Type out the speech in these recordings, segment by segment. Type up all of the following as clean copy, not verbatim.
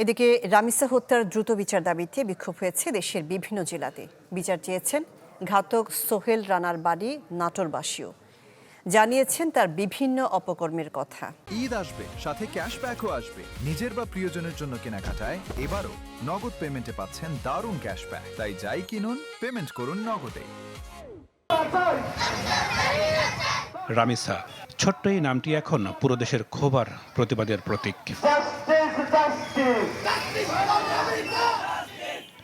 এদিকে রামিসা হত্যার দ্রুত বিচার দাবিতে বিক্ষোভ হয়েছে দেশের বিভিন্ন জেলাতে। বিচার চেয়েছেন ঘাতক সোহেল রানার বাড়ি নাটোরবাসীও। জানিয়েছেন তার বিভিন্ন অপকর্মের কথা। ঈদ আসবে, সাথে ক্যাশব্যাকও আসবে। নিজের বা প্রিয়জনের জন্য কেনাকাটায় এবারও নগদ পেমেন্টে পাচ্ছেন দারুণ ক্যাশব্যাক। তাই যাই কিনুন, পেমেন্ট করুন নগদে। রামিসা, ছোট্ট এই নামটি এখন পুরো দেশের ক্ষোভ আর প্রতিবাদের প্রতীক।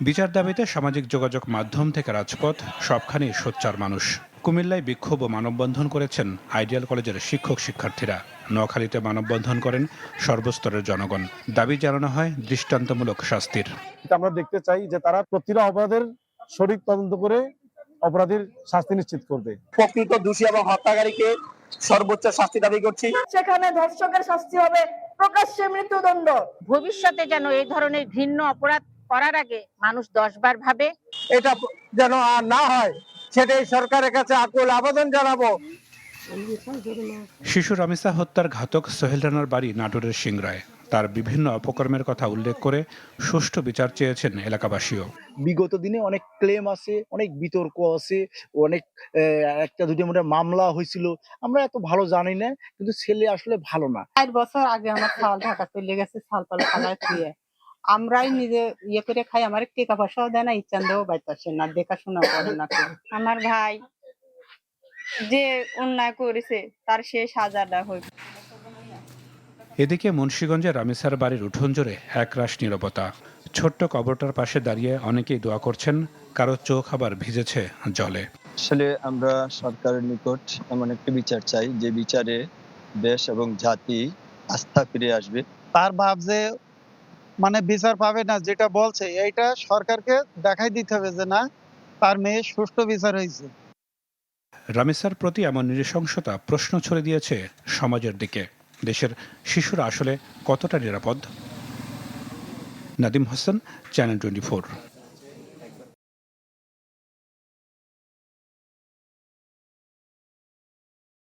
বিচার দাবিতে সামাজিক যোগাযোগ মাধ্যম থেকে রাজপথ সবখানেই সোচ্চার মানুষ। কুমিল্লায় বিক্ষোভ ও মানববন্ধন করেছেন আইডিয়াল কলেজের শিক্ষক শিক্ষার্থীরা। নোয়াখালীতে মানববন্ধন করেন সর্বস্তরের জনগণ। দাবি জানানো হয় দৃষ্টান্তমূলক শাস্তির। আমরা দেখতে চাই যে তারা প্রতিটা অপরাধের সঠিক তদন্ত করে অপরাধীর শাস্তি নিশ্চিত করবে। প্রকৃত দোষী এবং হত্যাকারীকে সর্বোচ্চ শাস্তি দাবি করছি। সেখানে ধর্ষকের শাস্তি হবে প্রকাশ্যে মৃত্যুদণ্ড। ভবিষ্যতে যেন এই ধরনের ঘৃণ্য অপরাধ করার আগে মানুষ 10 বার ভাবে। এটা যেন আর না হয় সেটাই সরকারের কাছে আকুল আবেদন জানাবো। শিশু রামিসা হত্যার ঘাতক সোহেল রানার বাড়ি নাটোরের সিংড়ায়। তার বিভিন্ন অপকর্মের কথা উল্লেখ করে সুষ্ঠু বিচার চেয়েছেন এলাকাবাসীও। বিগত দিনে অনেক ক্লেম আছে, অনেক বিতর্ক আছে, অনেক একটা দুটো মনে মামলা হয়েছিল। আমরা এত ভালো জানি না, কিন্তু ছেলে আসলে ভালো না। 4 বছর আগে আমার ছাল ঢাকা চলে গেছে, ছাল পাল ফালায় দিয়ে আমরাই নিজে করে খাই। আমার টাকা পয়সাও দেয় না, ইচ্ছা দেও বাইতাছে না, দেখাশোনা করে না। আমার ভাই যে অন্যায় করেছে তার শেষ সাজাটা হোক। এদিকে মুন্সিগঞ্জে রামিসার বাড়ির উঠোন জুড়ে একরাশ নীরবতা। ছোট্ট কবরটার পাশে দাঁড়িয়ে অনেকেই দোয়া করছেন, কারো চোখ আবার ভিজেছে জলে। আসলে আমরা সরকারের নিকট এমন একটি বিচার চাই যে বিচারে দেশ এবং জাতি আস্থা ফিরে আসবে। তার ভাব যে বিচার পাবে না, যেটা বলছে এইটা সরকারকে দেখাই দিতে হবে যে না, তার মেয়ে সুষ্ঠু বিচার হয়েছে। রামিসার প্রতি এমন নৃশংসতা প্রশ্ন ছড়ে দিয়েছে সমাজের দিকে। দেশের শিশুরা আসলে কতটা নিরাপদ? নাদিম হোসেন, চ্যানেল 24।